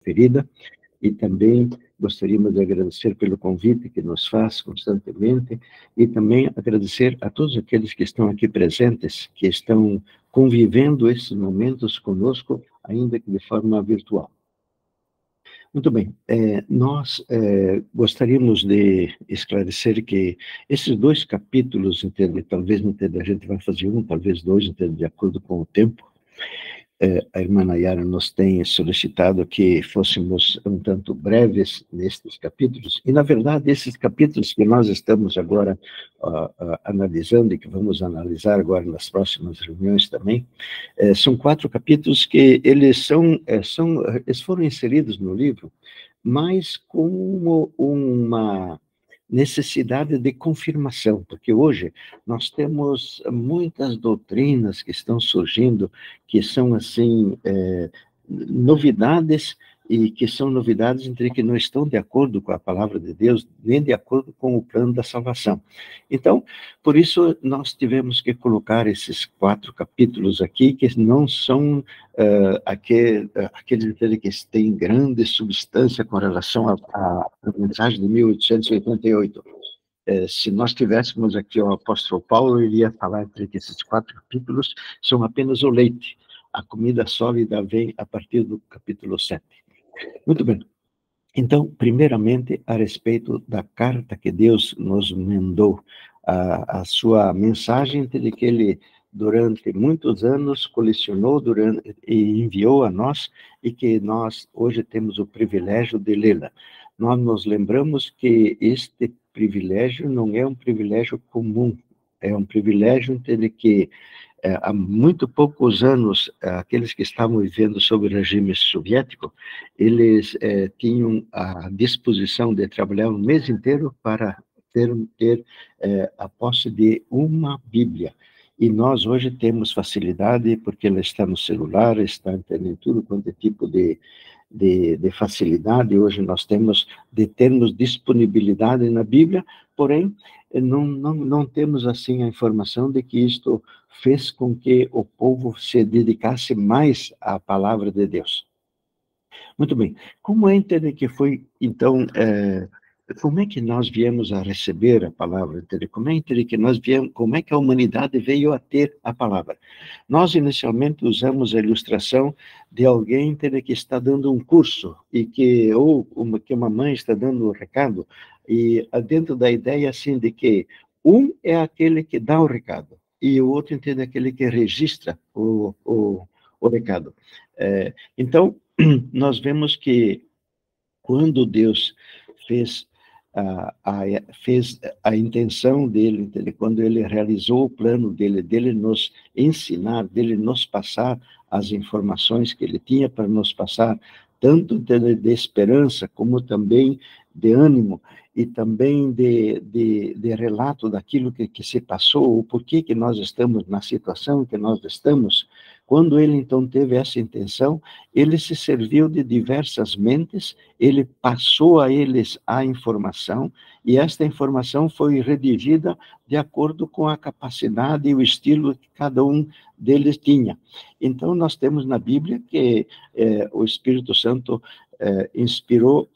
preferida, e também gostaríamos de agradecer pelo convite que nos faz constantemente, e também agradecer a todos aqueles que estão aqui presentes, que estão convivendo esses momentos conosco, ainda que de forma virtual. Muito bem, nós gostaríamos de esclarecer que esses 2 capítulos, entende, talvez a gente vai fazer um, talvez 2, entende, de acordo com o tempo. A irmã Nayara nos tem solicitado que fôssemos um tanto breves nestes capítulos, e na verdade esses capítulos que nós estamos agora analisando e que vamos analisar agora nas próximas reuniões também, são 4 capítulos que eles foram inseridos no livro, mas como uma necessidade de confirmação, porque hoje nós temos muitas doutrinas que estão surgindo, que são, assim, novidades, e que são novidades entre que não estão de acordo com a palavra de Deus, nem de acordo com o plano da salvação. Então, por isso, nós tivemos que colocar esses 4 capítulos aqui, que não são aqueles que têm grande substância com relação à mensagem de 1888. Se nós tivéssemos aqui o apóstolo Paulo, ele ia falar entre que esses 4 capítulos são apenas o leite. A comida sólida vem a partir do capítulo 7. Muito bem. Então, primeiramente, a respeito da carta que Deus nos mandou, a sua mensagem de que ele, durante muitos anos, colecionou e enviou a nós, e que nós hoje temos o privilégio de lê-la. Nós nos lembramos que este privilégio não é um privilégio comum, é um privilégio de que há muito poucos anos, aqueles que estavam vivendo sob o regime soviético, eles tinham a disposição de trabalhar um mês inteiro para ter a posse de uma Bíblia. E nós hoje temos facilidade, porque ela está no celular, está em tudo quanto é tipo de facilidade. Hoje nós temos de termos disponibilidade na Bíblia, porém, não temos assim a informação de que isto fez com que o povo se dedicasse mais à palavra de Deus. Muito bem. Como é entender que foi, então, como é que nós viemos a receber a palavra? Como é entender que nós viemos, como é que a humanidade veio a ter a palavra? Nós, inicialmente, usamos a ilustração de alguém que está dando um curso, e que uma mãe está dando um recado, e dentro da ideia, assim, de que um é aquele que dá o recado, e o outro entende aquele que registra o recado. Então, nós vemos que quando Deus fez a intenção dele, quando ele realizou o plano dele nos ensinar, dele nos passar as informações que ele tinha para nos passar, tanto de esperança, como também de ânimo, e também de relato daquilo que se passou, o porquê que nós estamos na situação que nós estamos. Quando ele, então, teve essa intenção, ele se serviu de diversas mentes, ele passou a eles a informação, e esta informação foi redigida de acordo com a capacidade e o estilo que cada um deles tinha. Então, nós temos na Bíblia que o Espírito Santo inspirou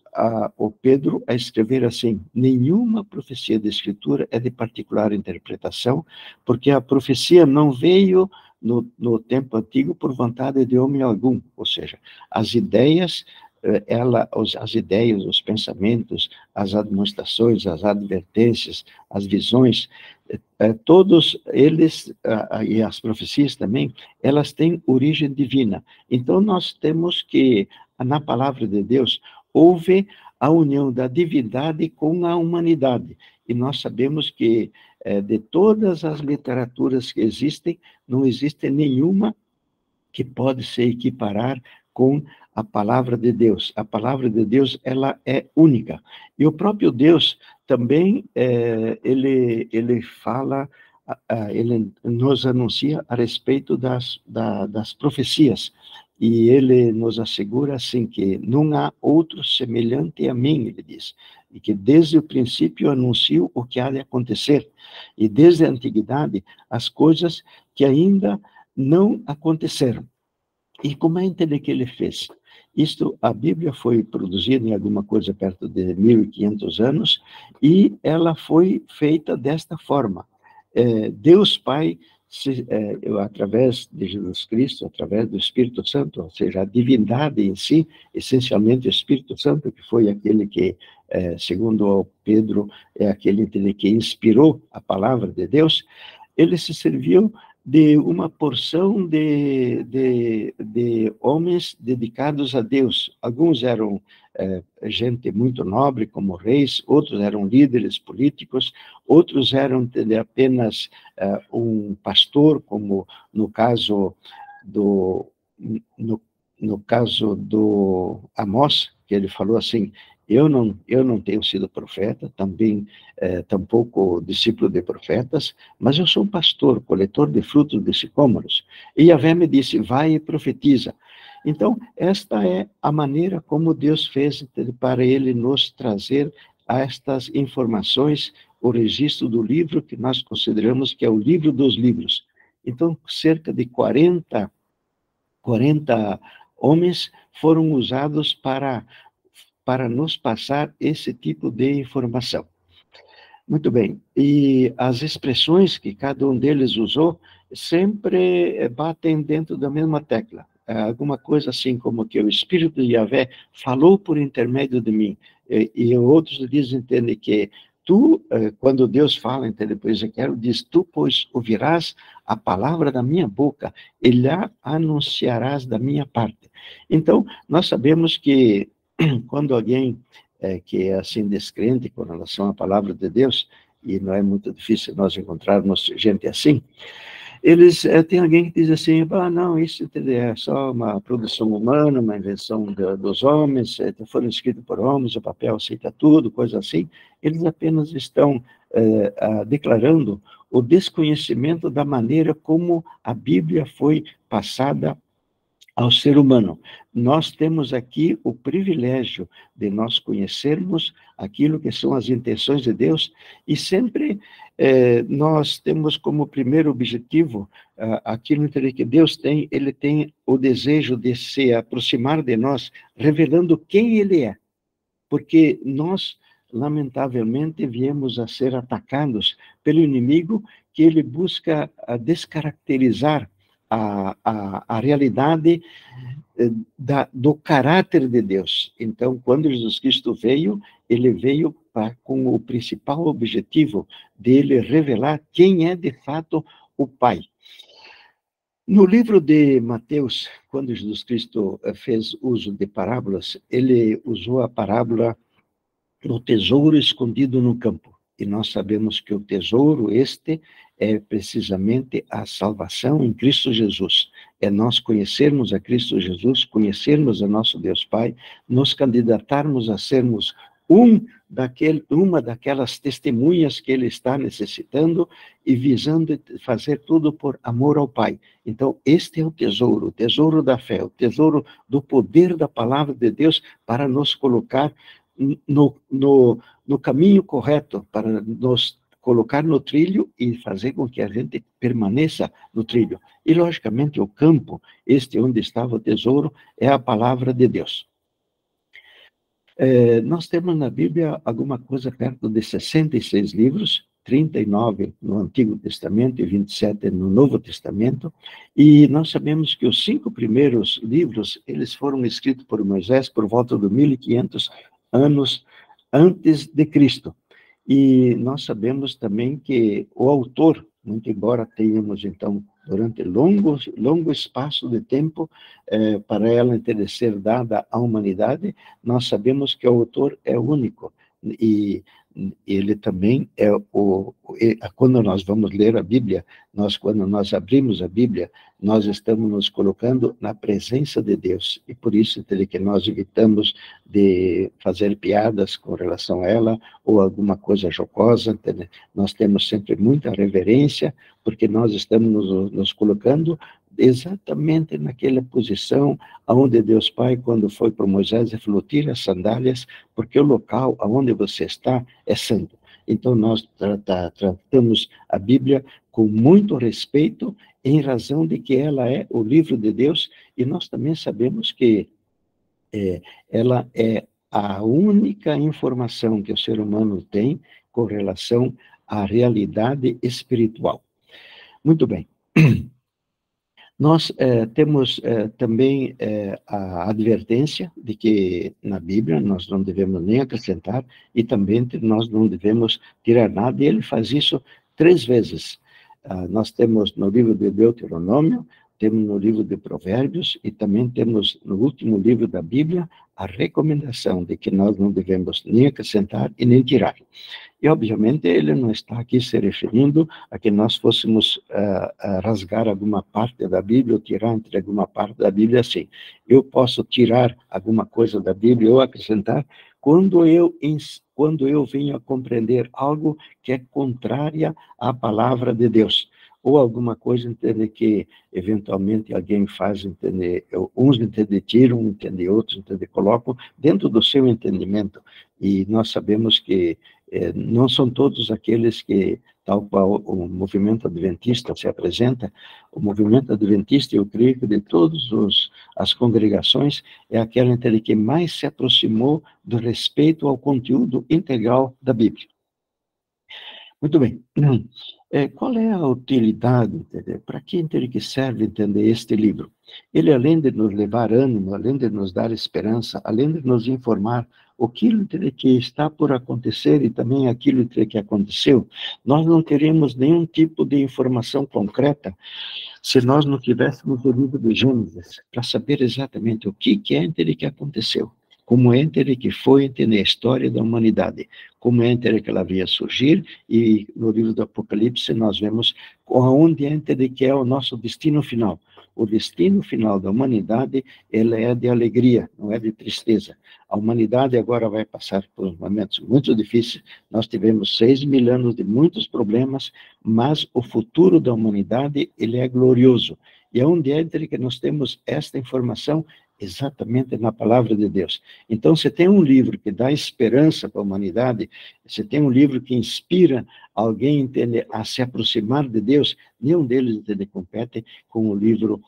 o Pedro a escrever assim: nenhuma profecia da Escritura é de particular interpretação, porque a profecia não veio no tempo antigo por vontade de homem algum, ou seja, as ideias, os pensamentos, as admoestações, as advertências, as visões, todos eles, e as profecias também, elas têm origem divina. Então, nós temos que, na palavra de Deus, houve a união da divindade com a humanidade. E nós sabemos que, de todas as literaturas que existem, não existe nenhuma que pode se equiparar com a palavra de Deus. A palavra de Deus, ela é única. E o próprio Deus também, ele fala, ele nos anuncia a respeito das profecias. E ele nos assegura, assim, que não há outro semelhante a mim, ele diz, e que desde o princípio anuncio o que há de acontecer, e desde a antiguidade as coisas que ainda não aconteceram. E como é entender que ele fez? Isto, a Bíblia foi produzida em alguma coisa perto de 1500 anos, e ela foi feita desta forma. Deus Pai, através de Jesus Cristo, através do Espírito Santo, ou seja, a divindade em si, essencialmente o Espírito Santo, que foi aquele que, segundo Pedro, é aquele que inspirou a palavra de Deus, ele se serviu de uma porção de homens dedicados a Deus. Alguns eram gente muito nobre, como reis, outros eram líderes políticos, outros eram apenas um pastor, como no caso do, no caso do Amós, que ele falou assim: eu não tenho sido profeta, também tampouco discípulo de profetas, mas eu sou um pastor, coletor de frutos de sicômoros. E Yahvé me disse: vai e profetiza. Então, esta é a maneira como Deus fez para ele nos trazer estas informações, o registro do livro que nós consideramos que é o livro dos livros. Então, cerca de 40 homens foram usados para nos passar esse tipo de informação. Muito bem, e as expressões que cada um deles usou sempre batem dentro da mesma tecla. Alguma coisa assim como que o Espírito de Yahvé falou por intermédio de mim, e outros dizem que tu, quando Deus fala, entende, por Ezequiel, diz: tu, pois, ouvirás a palavra da minha boca, e lá anunciarás da minha parte. Então, nós sabemos que quando alguém que é assim descrente com relação à palavra de Deus, e não é muito difícil nós encontrarmos gente assim, eles tem alguém que diz assim: não, isso é só uma produção humana, uma invenção dos homens, foram escritos por homens, o papel aceita tudo, coisa assim. Eles apenas estão declarando o desconhecimento da maneira como a Bíblia foi passada ao ser humano. Nós temos aqui o privilégio de nós conhecermos aquilo que são as intenções de Deus, e sempre nós temos como primeiro objetivo aquilo que Deus tem. Ele tem o desejo de se aproximar de nós, revelando quem Ele é, porque nós, lamentavelmente, viemos a ser atacados pelo inimigo, que ele busca descaracterizar a realidade do caráter de Deus. Então, quando Jesus Cristo veio, ele veio com o principal objetivo dele revelar quem é de fato o Pai. No livro de Mateus, quando Jesus Cristo fez uso de parábolas, ele usou a parábola do tesouro escondido no campo. E nós sabemos que o tesouro é precisamente a salvação em Cristo Jesus. É nós conhecermos a Cristo Jesus, conhecermos a nosso Deus Pai, nos candidatarmos a sermos uma daquelas testemunhas que Ele está necessitando, e visando fazer tudo por amor ao Pai. Então, este é o tesouro da fé, o tesouro do poder da palavra de Deus para nos colocar no caminho correto, para nos colocar no trilho e fazer com que a gente permaneça no trilho. E, logicamente, o campo, onde estava o tesouro, é a palavra de Deus. Nós temos na Bíblia alguma coisa perto de 66 livros, 39 no Antigo Testamento e 27 no Novo Testamento, e nós sabemos que os 5 primeiros livros, eles foram escritos por Moisés por volta de 1500 anos antes de Cristo. E nós sabemos também que o autor, muito embora tenhamos, então, durante longo espaço de tempo, para ela ter ser dada à humanidade, nós sabemos que o autor é único. E ele também quando nós vamos ler a Bíblia, quando nós abrimos a Bíblia, nós estamos nos colocando na presença de Deus, e por isso que nós evitamos de fazer piadas com relação a ela, ou alguma coisa jocosa, entendeu? Nós temos sempre muita reverência, porque nós estamos nos colocando exatamente naquela posição onde Deus Pai, quando foi para Moisés, ele falou: tira as sandálias, porque o local onde você está é santo. Então, nós tratamos a Bíblia com muito respeito, em razão de que ela é o livro de Deus, e nós também sabemos que ela é a única informação que o ser humano tem com relação à realidade espiritual. Muito bem. Nós temos também a advertência de que na Bíblia nós não devemos nem acrescentar e também nós não devemos tirar nada, e ele faz isso 3 vezes. Nós temos no livro de Deuteronômio, temos no livro de Provérbios e também temos no último livro da Bíblia a recomendação de que nós não devemos nem acrescentar e nem tirar. E, obviamente, ele não está aqui se referindo a que nós fôssemos rasgar alguma parte da Bíblia ou tirar entre alguma parte da Bíblia assim. Eu posso tirar alguma coisa da Bíblia ou acrescentar quando eu venho a compreender algo que é contrária à palavra de Deus. Ou alguma coisa, entender que, eventualmente, alguém faz entender, uns entender tiram, entender outros, entender colocam, dentro do seu entendimento. E nós sabemos que não são todos aqueles que, tal qual o movimento adventista se apresenta, o movimento adventista, eu creio que de todas as congregações, é aquela entre que mais se aproximou do respeito ao conteúdo integral da Bíblia. Muito bem. Qual é a utilidade, entender? Para que serve entender este livro? Ele, além de nos levar ânimo, além de nos dar esperança, além de nos informar aquilo que está por acontecer e também aquilo que aconteceu, nós não teremos nenhum tipo de informação concreta se nós não tivéssemos o livro de Gênesis, para saber exatamente o que é que aconteceu. Como é que foi entender a história da humanidade, como é que ela veio a surgir, e no livro do Apocalipse nós vemos onde é que é o nosso destino final. O destino final da humanidade, ele é de alegria, não é de tristeza. A humanidade agora vai passar por momentos muito difíceis, nós tivemos 6.000 anos de muitos problemas, mas o futuro da humanidade, ele é glorioso. E onde é que nós temos esta informação? Exatamente na palavra de Deus. Então, você tem um livro que dá esperança para a humanidade, você tem um livro que inspira alguém a se aproximar de Deus, nenhum deles compete com o livro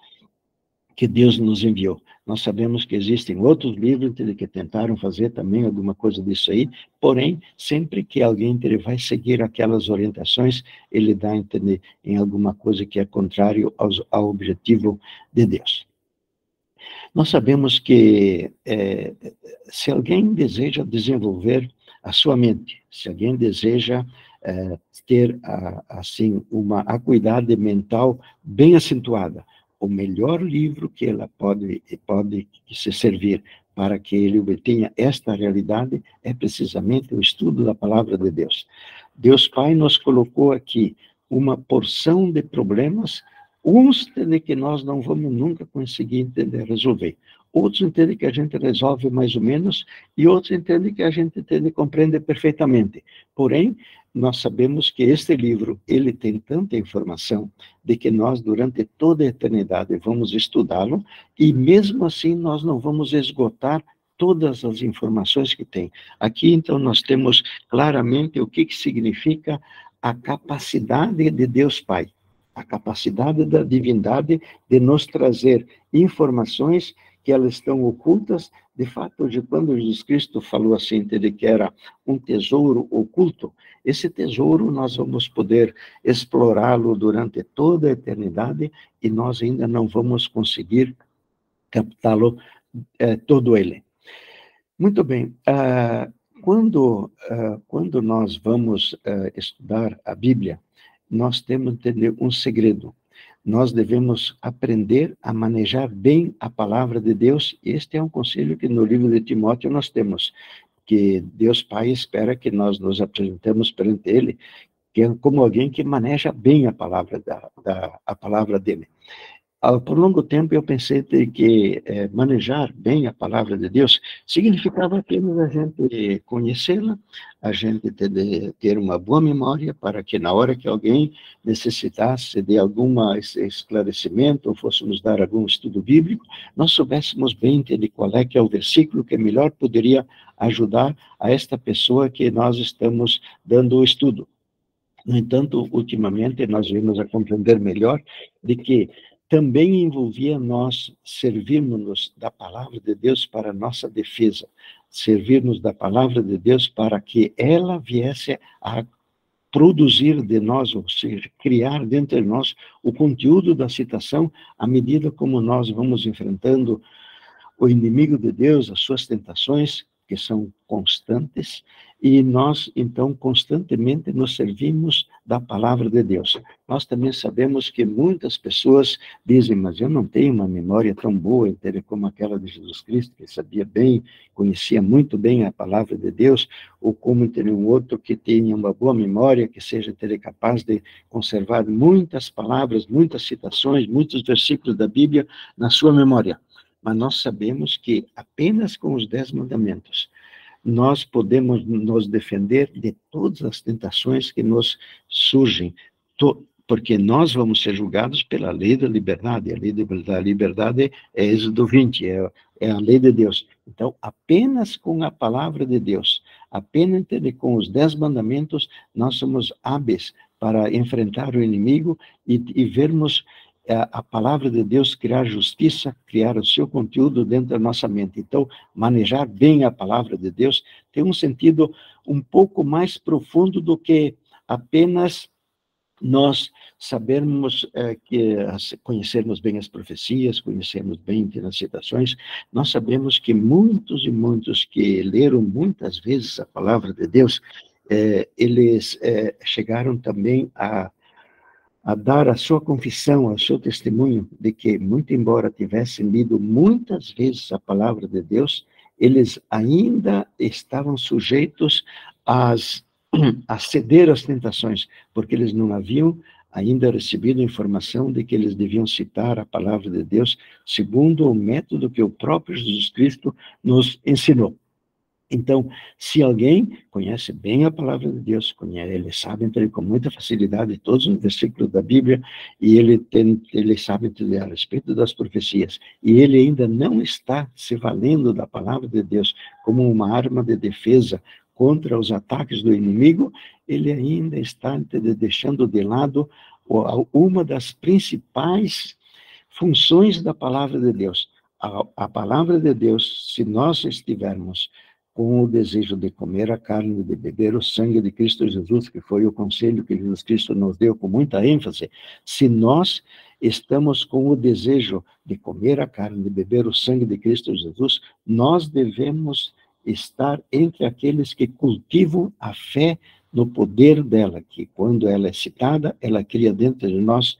que Deus nos enviou. Nós sabemos que existem outros livros que tentaram fazer também alguma coisa disso aí, porém, sempre que alguém vai seguir aquelas orientações, ele dá a entender em alguma coisa que é contrário ao objetivo de Deus. Nós sabemos que se alguém deseja desenvolver a sua mente, se alguém deseja ter, assim, uma acuidade mental bem acentuada, o melhor livro que ela pode se servir para que ele obtenha esta realidade é precisamente o estudo da palavra de Deus. Deus Pai nos colocou aqui uma porção de problemas, uns entendem que nós não vamos nunca conseguir entender, resolver. Outros entendem que a gente resolve mais ou menos, e outros entendem que a gente compreende perfeitamente. Porém, nós sabemos que este livro, ele tem tanta informação de que nós, durante toda a eternidade, vamos estudá-lo, e mesmo assim nós não vamos esgotar todas as informações que tem. Aqui, então, nós temos claramente o que significa a capacidade de Deus Pai, a capacidade da divindade de nos trazer informações que elas estão ocultas. De fato, quando Jesus Cristo falou assim, de que era um tesouro oculto, esse tesouro nós vamos poder explorá-lo durante toda a eternidade e nós ainda não vamos conseguir captá-lo todo ele. Muito bem. Quando nós vamos estudar a Bíblia, nós temos que entender um segredo. Nós devemos aprender a manejar bem a palavra de Deus. Este é um conselho que no livro de Timóteo nós temos, que Deus Pai espera que nós nos apresentemos perante Ele, que é como alguém que maneja bem a palavra, a palavra dele. Por longo tempo eu pensei que manejar bem a palavra de Deus significava apenas a gente conhecê-la, a gente ter uma boa memória para que na hora que alguém necessitasse de algum esclarecimento ou fôssemos dar algum estudo bíblico, nós soubéssemos bem entender qual é que é o versículo que melhor poderia ajudar a esta pessoa que nós estamos dando o estudo. No entanto, ultimamente nós vimos a compreender melhor de que também envolvia nós servirmos da palavra de Deus para nossa defesa, servirmos da palavra de Deus para que ela viesse a produzir de nós, ou seja, criar dentro de nós o conteúdo da citação à medida como nós vamos enfrentando o inimigo de Deus, as suas tentações, que são constantes, e nós, então, constantemente nos servimos da palavra de Deus. Nós também sabemos que muitas pessoas dizem, mas eu não tenho uma memória tão boa como aquela de Jesus Cristo, que sabia bem, conhecia muito bem a palavra de Deus, ou como ter um outro que tenha uma boa memória, que seja capaz de conservar muitas palavras, muitas citações, muitos versículos da Bíblia na sua memória. Mas nós sabemos que apenas com os 10 mandamentos nós podemos nos defender de todas as tentações que nos surgem, porque nós vamos ser julgados pela lei da liberdade. A lei da liberdade é Êxodo 20, é a lei de Deus. Então, apenas com a palavra de Deus, apenas com os 10 mandamentos, nós somos hábeis para enfrentar o inimigo e vermos a palavra de Deus criar justiça, criar o seu conteúdo dentro da nossa mente. Então, manejar bem a palavra de Deus tem um sentido um pouco mais profundo do que apenas nós sabermos conhecermos bem as profecias, conhecermos bem as citações. Nós sabemos que muitos e muitos que leram muitas vezes a palavra de Deus, eles chegaram também a dar a sua confissão, o seu testemunho de que, muito embora tivessem lido muitas vezes a palavra de Deus, eles ainda estavam sujeitos a ceder às tentações, porque eles não haviam ainda recebido a informação de que eles deviam citar a palavra de Deus segundo o método que o próprio Jesus Cristo nos ensinou. Então, se alguém conhece bem a palavra de Deus, ele sabe entender com muita facilidade todos os versículos da Bíblia, e ele sabe entender a respeito das profecias, e ele ainda não está se valendo da palavra de Deus como uma arma de defesa contra os ataques do inimigo, ele ainda está deixando de lado uma das principais funções da palavra de Deus. A palavra de Deus, se nós estivermos com o desejo de comer a carne, de beber o sangue de Cristo Jesus, que foi o conselho que Jesus Cristo nos deu com muita ênfase, se nós estamos com o desejo de comer a carne, de beber o sangue de Cristo Jesus, nós devemos estar entre aqueles que cultivam a fé no poder dela, que quando ela é citada, ela cria dentro de nós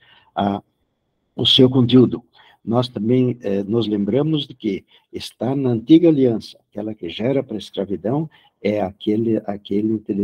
o seu conteúdo. Nós também nos lembramos de que está na antiga aliança, aquela que gera para a escravidão, é aquele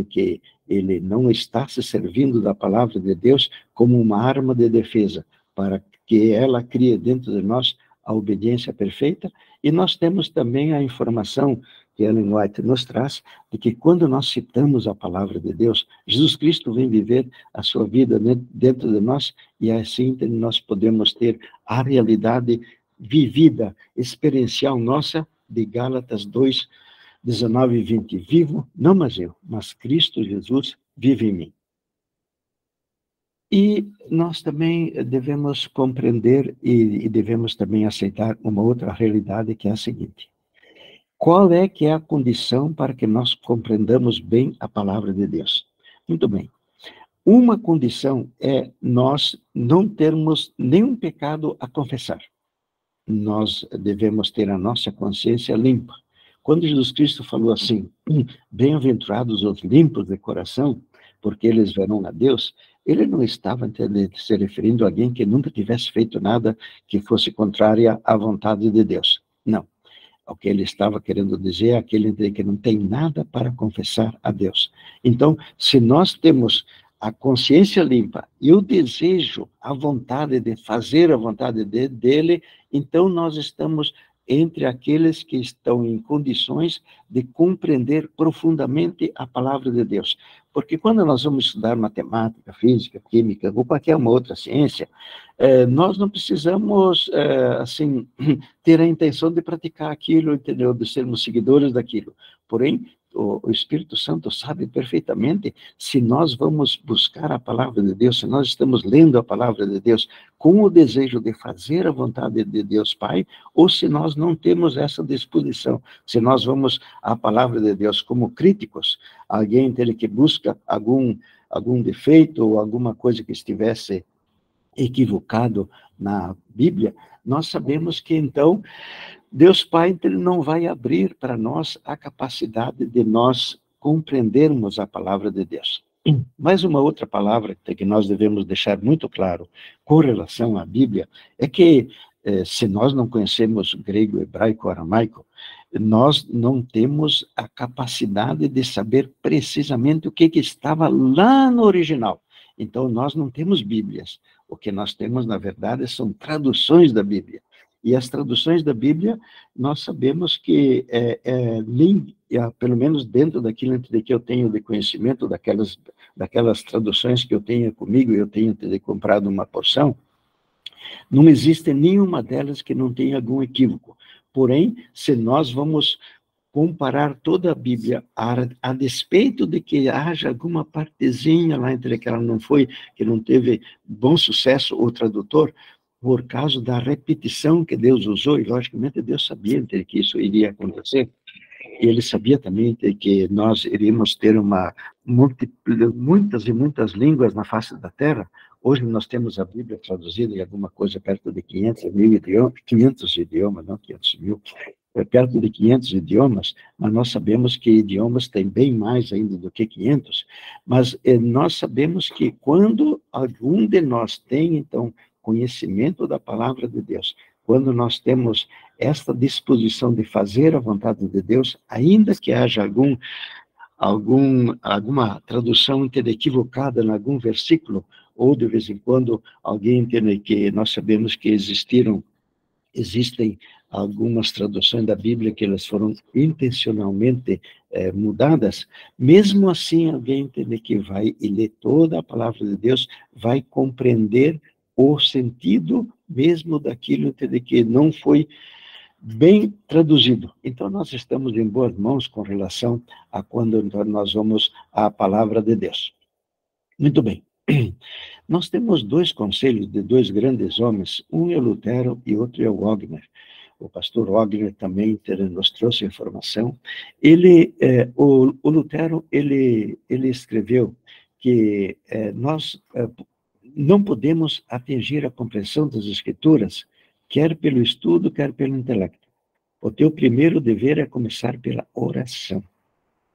que ele não está se servindo da palavra de Deus como uma arma de defesa, para que ela crie dentro de nós a obediência perfeita, e nós temos também a informação que Ellen White nos traz, de que quando nós citamos a palavra de Deus, Jesus Cristo vem viver a sua vida dentro de nós, e assim nós podemos ter a realidade vivida, experiencial nossa, de Gálatas 2, 19 e 20. Vivo, não mais eu, mas Cristo Jesus vive em mim. E nós também devemos compreender e devemos também aceitar uma outra realidade, que é a seguinte: qual é que é a condição para que nós compreendamos bem a palavra de Deus? Muito bem. Uma condição é nós não termos nenhum pecado a confessar. Nós devemos ter a nossa consciência limpa. Quando Jesus Cristo falou assim, bem-aventurados os limpos de coração, porque eles verão a Deus, ele não estava se referindo a alguém que nunca tivesse feito nada que fosse contrária à vontade de Deus. Não. O que ele estava querendo dizer é aquele que não tem nada para confessar a Deus. Então, se nós temos a consciência limpa e o desejo, a vontade de fazer a vontade dele, então nós estamos entre aqueles que estão em condições de compreender profundamente a palavra de Deus. Porque quando nós vamos estudar matemática, física, química, ou qualquer uma outra ciência, nós não precisamos, assim, ter a intenção de praticar aquilo, entendeu? De sermos seguidores daquilo. Porém, o Espírito Santo sabe perfeitamente se nós vamos buscar a palavra de Deus, se nós estamos lendo a palavra de Deus com o desejo de fazer a vontade de Deus Pai, ou se nós não temos essa disposição, se nós vamos à palavra de Deus como críticos, alguém que busca algum defeito ou alguma coisa que estivesse equivocado na Bíblia, nós sabemos que então Deus Pai ele não vai abrir para nós a capacidade de nós compreendermos a palavra de Deus. Mas uma outra palavra que nós devemos deixar muito claro com relação à Bíblia é que se nós não conhecemos grego, hebraico, aramaico, nós não temos a capacidade de saber precisamente o que estava lá no original. Então, nós não temos Bíblias. O que nós temos, na verdade, são traduções da Bíblia. E as traduções da Bíblia, nós sabemos que, pelo menos dentro daquilo de que eu tenho de conhecimento, daquelas traduções que eu tenho comigo, eu tenho comprado uma porção, não existe nenhuma delas que não tenha algum equívoco. Porém, se nós vamos comparar toda a Bíblia, a despeito de que haja alguma partezinha lá entre que ela que não teve bom sucesso o tradutor, por causa da repetição que Deus usou, e logicamente Deus sabia que isso iria acontecer, e ele sabia também que nós iríamos ter muitas e muitas línguas na face da Terra. Hoje nós temos a Bíblia traduzida em alguma coisa perto de 500 idiomas, não 500 mil, perto de 500 idiomas, mas nós sabemos que idiomas tem bem mais ainda do que 500, mas nós sabemos que quando algum de nós tem, então, conhecimento da palavra de Deus, quando nós temos esta disposição de fazer a vontade de Deus, ainda que haja alguma tradução equivocada em algum versículo, ou de vez em quando alguém entende que nós sabemos que existem algumas traduções da Bíblia que elas foram intencionalmente mudadas, mesmo assim alguém entende que vai e ler toda a palavra de Deus, vai compreender o sentido mesmo daquilo que não foi bem traduzido. Então, nós estamos em boas mãos com relação a quando nós vamos à palavra de Deus. Muito bem. Nós temos dois conselhos de dois grandes homens, um é o Lutero e outro é o Wagner. O pastor Wagner também nos trouxe informação. O Lutero, ele escreveu que nós não podemos atingir a compreensão das Escrituras, quer pelo estudo, quer pelo intelecto. O teu primeiro dever é começar pela oração.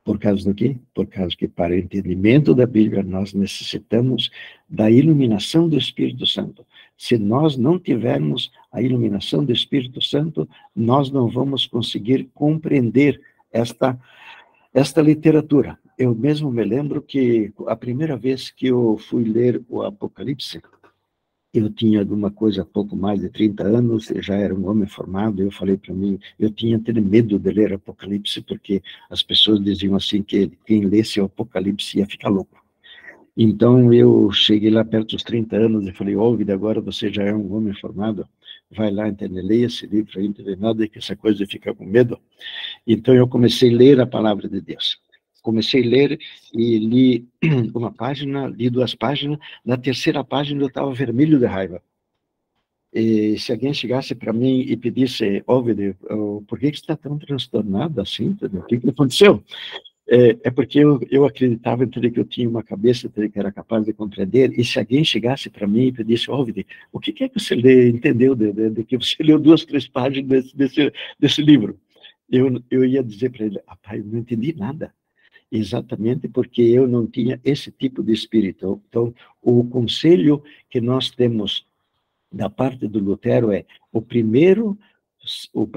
Por causa do quê? Por causa que para o entendimento da Bíblia nós necessitamos da iluminação do Espírito Santo. Se nós não tivermos a iluminação do Espírito Santo, nós não vamos conseguir compreender esta literatura. Eu mesmo me lembro que a primeira vez que eu fui ler o Apocalipse, eu tinha alguma coisa pouco mais de 30 anos, já era um homem formado, eu falei para mim, eu tinha até medo de ler Apocalipse, porque as pessoas diziam assim que quem lesse o Apocalipse ia ficar louco. Então eu cheguei lá perto dos 30 anos e falei, Óvide, agora você já é um homem formado, vai lá, entender, leia esse livro aí, não entender nada, que essa coisa fica com medo. Então eu comecei a ler a palavra de Deus. Comecei a ler e li uma página, li 2 páginas, na terceira página eu estava vermelho de raiva. E se alguém chegasse para mim e pedisse, Óvide, por que você está tão transtornado assim? O que aconteceu? É porque eu acreditava que eu tinha uma cabeça que era capaz de compreender, e se alguém chegasse para mim e pedisse, Óvide, o que é que você entendeu de que você leu 2, 3 páginas desse livro? Eu ia dizer para ele, rapaz, não entendi nada. Exatamente porque eu não tinha esse tipo de espírito. Então, o conselho que nós temos da parte do Lutero é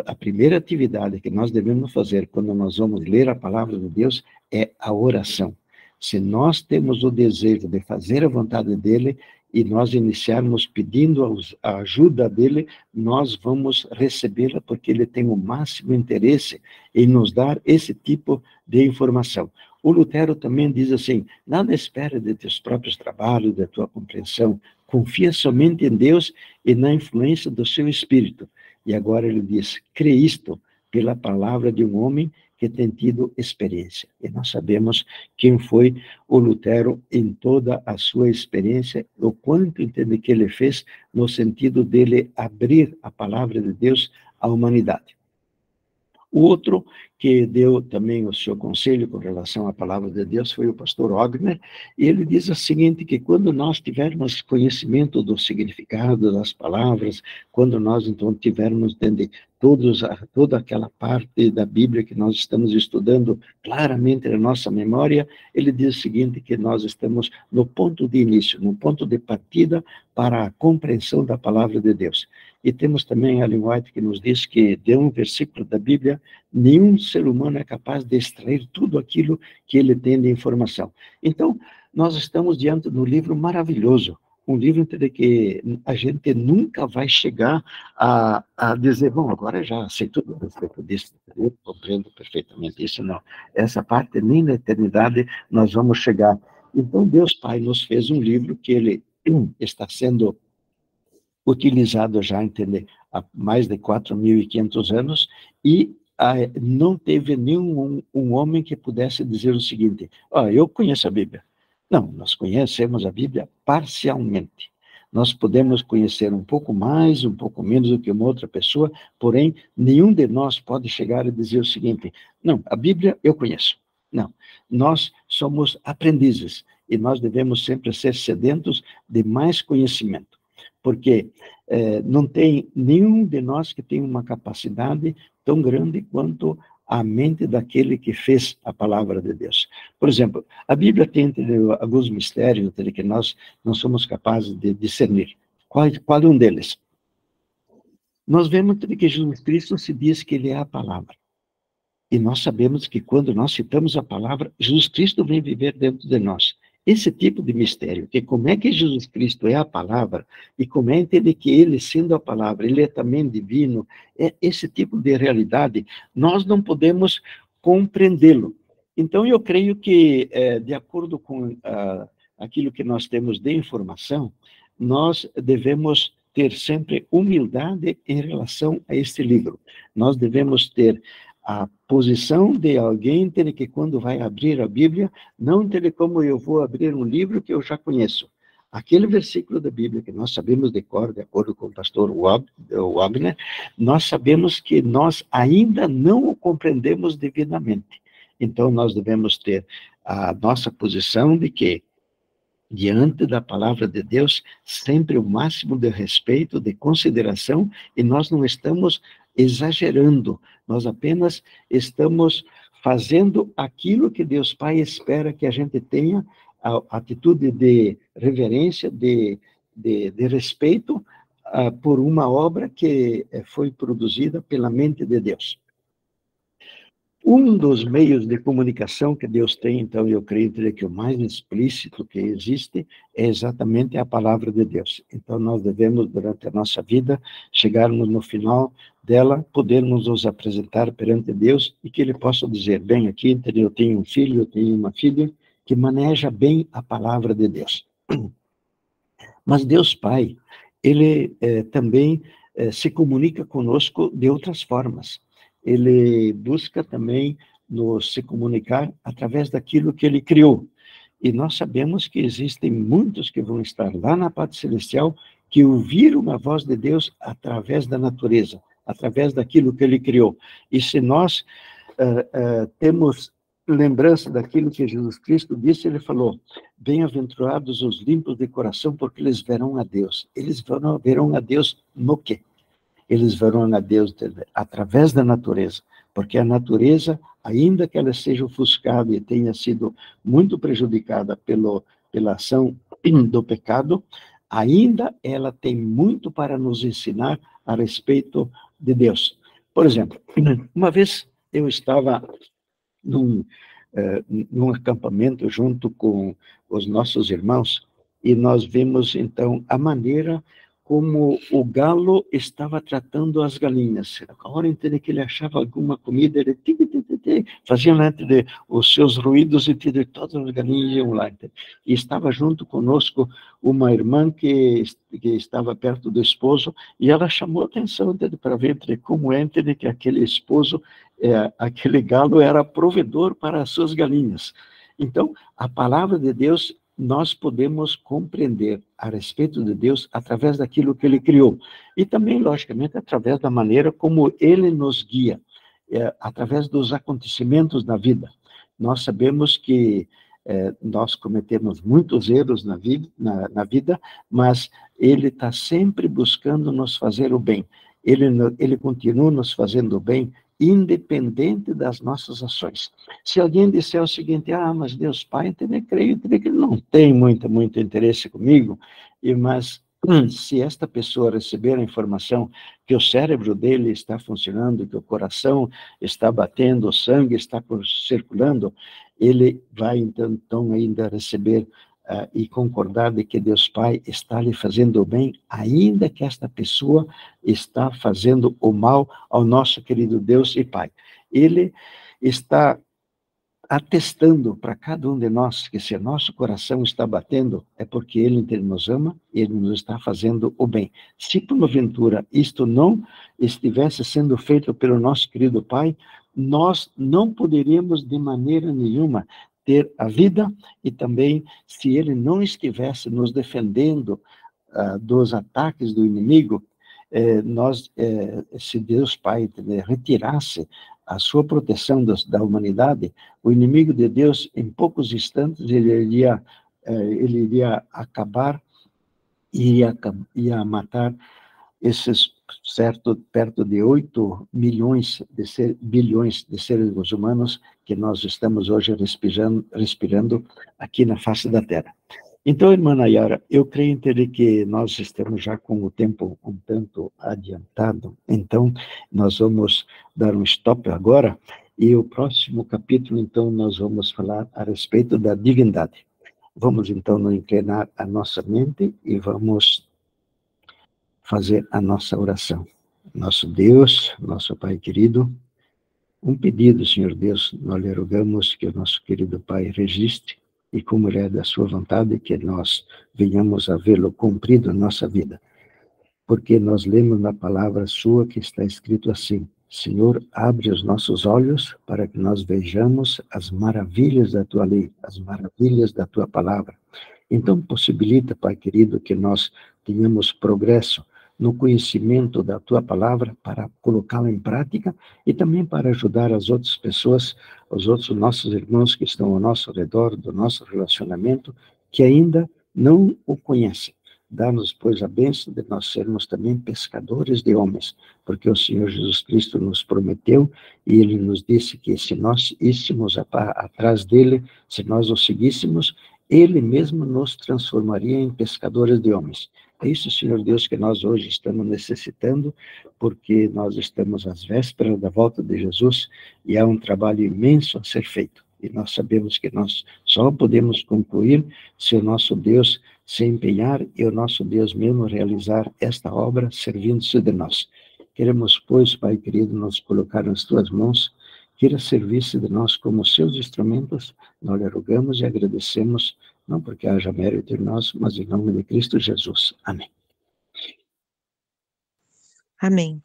a primeira atividade que nós devemos fazer quando nós vamos ler a palavra de Deus é a oração. Se nós temos o desejo de fazer a vontade dele e nós iniciarmos pedindo a ajuda dele, nós vamos recebê-la porque ele tem o máximo interesse em nos dar esse tipo de informação. O Lutero também diz assim, nada espera de teus próprios trabalhos, da tua compreensão, confia somente em Deus e na influência do seu Espírito. E agora ele diz, crê isto pela palavra de um homem que tem tido experiência. E nós sabemos quem foi o Lutero em toda a sua experiência, o quanto entende que ele fez no sentido dele abrir a palavra de Deus à humanidade. O outro que deu também o seu conselho com relação à palavra de Deus foi o pastor Ogner, e ele diz o seguinte, que quando nós tivermos conhecimento do significado das palavras, quando nós então tivermos toda aquela parte da Bíblia que nós estamos estudando claramente na nossa memória, ele diz o seguinte, que nós estamos no ponto de início, no ponto de partida para a compreensão da palavra de Deus. E temos também Ellen White que nos diz que de um versículo da Bíblia, nenhum ser humano é capaz de extrair tudo aquilo que ele tem de informação. Então, nós estamos diante de um livro maravilhoso, um livro de que a gente nunca vai chegar a dizer, bom, agora já sei tudo a respeito disso, eu compreendo perfeitamente isso, não. Essa parte, nem na eternidade, nós vamos chegar. Então, Deus Pai nos fez um livro que ele está sendo utilizado já, entende, há mais de 4.500 anos, e não teve nenhum um homem que pudesse dizer o seguinte, eu conheço a Bíblia. Não, nós conhecemos a Bíblia parcialmente. Nós podemos conhecer um pouco mais, um pouco menos do que uma outra pessoa, porém, nenhum de nós pode chegar e dizer o seguinte, não, a Bíblia eu conheço. Não, nós somos aprendizes, e nós devemos sempre ser sedentos de mais conhecimento. Porque não tem nenhum de nós que tem uma capacidade tão grande quanto a mente daquele que fez a palavra de Deus. Por exemplo, a Bíblia tem alguns mistérios que nós não somos capazes de discernir. Qual é um deles? Nós vemos que Jesus Cristo se diz que ele é a palavra. E nós sabemos que quando nós citamos a palavra, Jesus Cristo vem viver dentro de nós. Esse tipo de mistério, que como é que Jesus Cristo é a palavra, e como é entender que ele, sendo a palavra, ele é também divino, esse tipo de realidade, nós não podemos compreendê-lo. Então, eu creio que, de acordo com aquilo que nós temos de informação, nós devemos ter sempre humildade em relação a este livro. Nós devemos ter a posição de alguém que quando vai abrir a Bíblia, não entende como eu vou abrir um livro que eu já conheço. Aquele versículo da Bíblia que nós sabemos de cor, de acordo com o pastor Wagner, nós sabemos que nós ainda não o compreendemos devidamente. Então, nós devemos ter a nossa posição de que, diante da palavra de Deus, sempre o máximo de respeito, de consideração, e nós não estamos exagerando, nós apenas estamos fazendo aquilo que Deus Pai espera que a gente tenha, a atitude de reverência, de respeito por uma obra que foi produzida pela mente de Deus. Um dos meios de comunicação que Deus tem, então, eu creio que o mais explícito que existe é exatamente a palavra de Deus. Então, nós devemos, durante a nossa vida, chegarmos no final dela, podermos nos apresentar perante Deus e que Ele possa dizer, bem, aqui eu tenho um filho, eu tenho uma filha que maneja bem a palavra de Deus. Mas Deus Pai, Ele também se comunica conosco de outras formas. Ele busca também se comunicar através daquilo que ele criou. E nós sabemos que existem muitos que vão estar lá na pátria celestial que ouviram a voz de Deus através da natureza, através daquilo que ele criou. E se nós temos lembrança daquilo que Jesus Cristo disse, ele falou, bem-aventurados os limpos de coração, porque eles verão a Deus. Eles verão a Deus no quê? Eles verão a Deus através da natureza, porque a natureza, ainda que ela seja ofuscada e tenha sido muito prejudicada pela ação do pecado, ainda ela tem muito para nos ensinar a respeito de Deus. Por exemplo, uma vez eu estava num acampamento junto com os nossos irmãos, e nós vimos, então, a maneira como o galo estava tratando as galinhas. A hora em que ele achava alguma comida, ele fazia lá os seus ruídos e todas as galinhas iam lá. E estava junto conosco uma irmã que estava perto do esposo, e ela chamou a atenção para ver como que aquele esposo, aquele galo era provedor para as suas galinhas. Então, a palavra de Deus, nós podemos compreender a respeito de Deus através daquilo que Ele criou. E também, logicamente, através da maneira como Ele nos guia, através dos acontecimentos da vida. Nós sabemos que nós cometemos muitos erros na vida, mas Ele está sempre buscando nos fazer o bem. Ele continua nos fazendo o bem, independente das nossas ações. Se alguém disser o seguinte, mas Deus Pai, eu creio que Ele não tem muito interesse comigo, mas se esta pessoa receber a informação que o cérebro dele está funcionando, que o coração está batendo, o sangue está circulando, ele vai então ainda receber e concordar de que Deus Pai está lhe fazendo o bem, ainda que esta pessoa está fazendo o mal ao nosso querido Deus e Pai. Ele está atestando para cada um de nós que se nosso coração está batendo, é porque Ele nos ama, Ele nos está fazendo o bem. Se porventura isto não estivesse sendo feito pelo nosso querido Pai, nós não poderíamos de maneira nenhuma ter a vida, e também se Ele não estivesse nos defendendo dos ataques do inimigo, se Deus Pai retirasse a sua proteção da humanidade, o inimigo de Deus, em poucos instantes, ele iria acabar e ia matar esses perto de 8 bilhões de seres humanos que nós estamos hoje respirando aqui na face da Terra. Então, irmã Nayara, eu creio entender que nós estamos já com o tempo um tanto adiantado, então nós vamos dar um stop agora, e o próximo capítulo, então, nós vamos falar a respeito da divindade. Vamos, então, nos inclinar a nossa mente e vamos fazer a nossa oração. Nosso Deus, nosso Pai querido, um pedido, Senhor Deus, nós lhe rogamos que o nosso querido Pai registre, e como Ele é da sua vontade, que nós venhamos a vê-lo cumprido na nossa vida. Porque nós lemos na palavra sua que está escrito assim: Senhor, abre os nossos olhos para que nós vejamos as maravilhas da tua lei, as maravilhas da tua palavra. Então, possibilita, Pai querido, que nós tenhamos progresso no conhecimento da tua palavra para colocá-la em prática e também para ajudar as outras pessoas, os outros nossos irmãos que estão ao nosso redor, do nosso relacionamento, que ainda não o conhecem. Dá-nos, pois, a bênção de nós sermos também pescadores de homens, porque o Senhor Jesus Cristo nos prometeu e Ele nos disse que se nós íssemos atrás dEle, se nós o seguíssemos, Ele mesmo nos transformaria em pescadores de homens. É isso, Senhor Deus, que nós hoje estamos necessitando, porque nós estamos às vésperas da volta de Jesus e há um trabalho imenso a ser feito. E nós sabemos que nós só podemos concluir se o nosso Deus se empenhar e o nosso Deus mesmo realizar esta obra servindo-se de nós. Queremos, pois, Pai querido, nos colocar nas tuas mãos, queira servir-se de nós como seus instrumentos, nós lhe rogamos e agradecemos, não porque haja mérito em nós, mas em nome de Cristo Jesus. Amém. Amém.